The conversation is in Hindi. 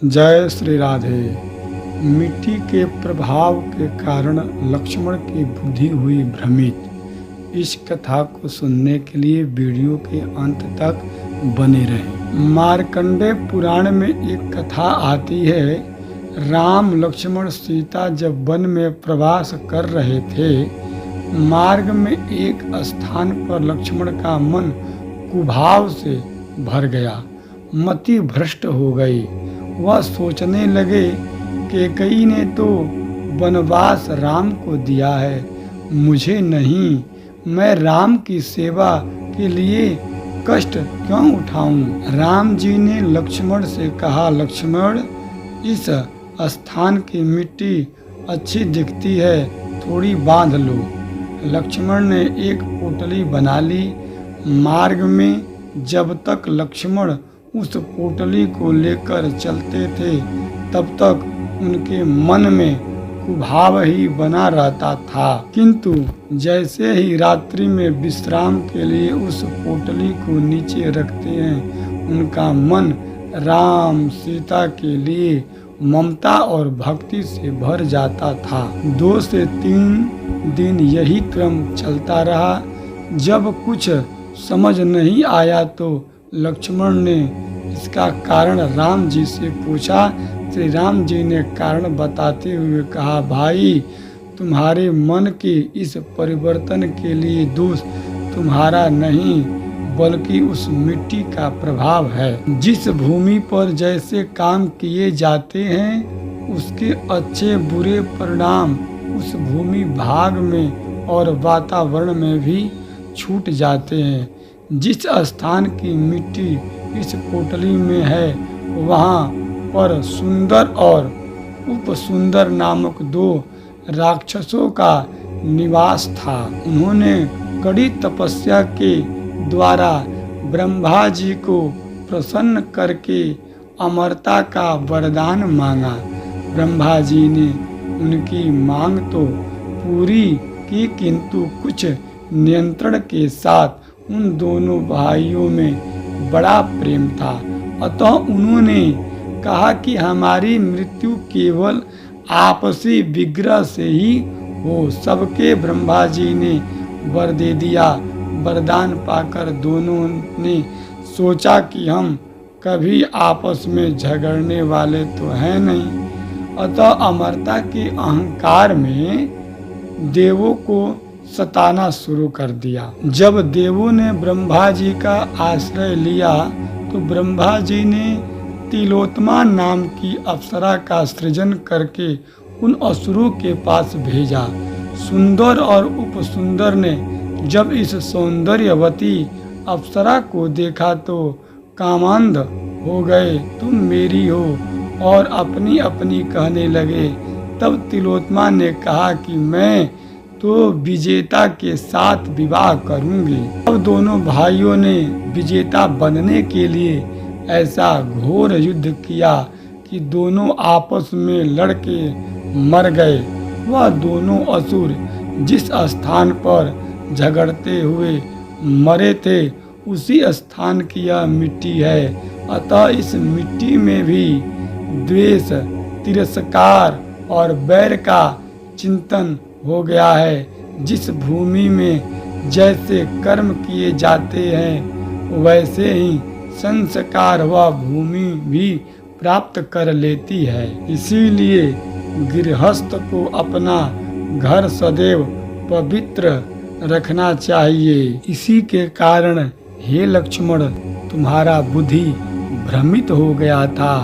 जय श्री राधे। मिट्टी के प्रभाव के कारण लक्ष्मण की बुद्धि हुई भ्रमित। इस कथा को सुनने के लिए वीडियो के अंत तक बने रहें। मार्कंडेय पुराण में एक कथा आती है। राम लक्ष्मण सीता जब वन में प्रवास कर रहे थे, मार्ग में एक स्थान पर लक्ष्मण का मन कुभाव से भर गया, मति भ्रष्ट हो गई। वह सोचने लगे कि कई ने तो वनवास राम को दिया है, मुझे नहीं। मैं राम की सेवा के लिए कष्ट क्यों उठाऊं? राम जी ने लक्ष्मण से कहा, लक्ष्मण, इस स्थान की मिट्टी अच्छी दिखती है, थोड़ी बांध लो। लक्ष्मण ने एक पोटली बना ली। मार्ग में जब तक लक्ष्मण उस पोटली को लेकर चलते थे, तब तक उनके मन में कुभाव ही बना रहता था। किंतु जैसे ही रात्रि में विश्राम के लिए उस पोटली को नीचे रखते हैं, उनका मन राम सीता के लिए ममता और भक्ति से भर जाता था। 2 से 3 दिन यही क्रम चलता रहा। जब कुछ समझ नहीं आया तो लक्ष्मण ने इसका कारण राम जी से पूछा। श्री राम जी ने कारण बताते हुए कहा, भाई, तुम्हारे मन के इस परिवर्तन के लिए दोष तुम्हारा नहीं, बल्कि उस मिट्टी का प्रभाव है। जिस भूमि पर जैसे काम किए जाते हैं, उसके अच्छे बुरे परिणाम उस भूमि भाग में और वातावरण में भी छूट जाते हैं। जिस स्थान की मिट्टी इस पोटली में है, वहाँ पर सुंदर और उपसुंदर नामक 2 राक्षसों का निवास था। उन्होंने कड़ी तपस्या के द्वारा ब्रह्मा जी को प्रसन्न करके अमरता का वरदान मांगा। ब्रह्मा जी ने उनकी मांग तो पूरी की, किंतु कुछ नियंत्रण के साथ उन दोनों भाइयों में बड़ा प्रेम था। अतः उन्होंने कहा कि हमारी मृत्यु केवल आपसी विग्रह से ही हो। सबके ब्रह्मा जी ने वर दे दिया। वरदान पाकर दोनों ने सोचा कि हम कभी आपस में झगड़ने वाले तो हैं नहीं। अतः अमरता के अहंकार में देवों को सताना शुरू कर दिया। जब देवों ने ब्रह्मा जी का आश्रय लिया, तो ब्रह्मा जी ने तिलोत्तमा नाम की अप्सरा का सृजन करके उन असुरों के पास भेजा। सुंदर और उपसुंदर ने जब इस सौंदर्यवती अप्सरा को देखा तो कामांध हो गए, तुम मेरी हो, और अपनी अपनी कहने लगे। तब तिलोत्तमा ने कहा कि मैं तो विजेता के साथ विवाह करूंगी। अब दोनों भाइयों ने विजेता बनने के लिए ऐसा घोर युद्ध किया कि दोनों आपस में लड़के मर गए। वह दोनों असुर जिस स्थान पर झगड़ते हुए मरे थे, उसी स्थान की यह मिट्टी है। अतः इस मिट्टी में भी द्वेष, तिरस्कार और बैर का चिंतन हो गया है। जिस भूमि में जैसे कर्म किए जाते हैं, वैसे ही संस्कार वह भूमि भी प्राप्त कर लेती है। इसीलिए गृहस्थ को अपना घर सदैव पवित्र रखना चाहिए। इसी के कारण हे लक्ष्मण, तुम्हारा बुद्धि भ्रमित हो गया था।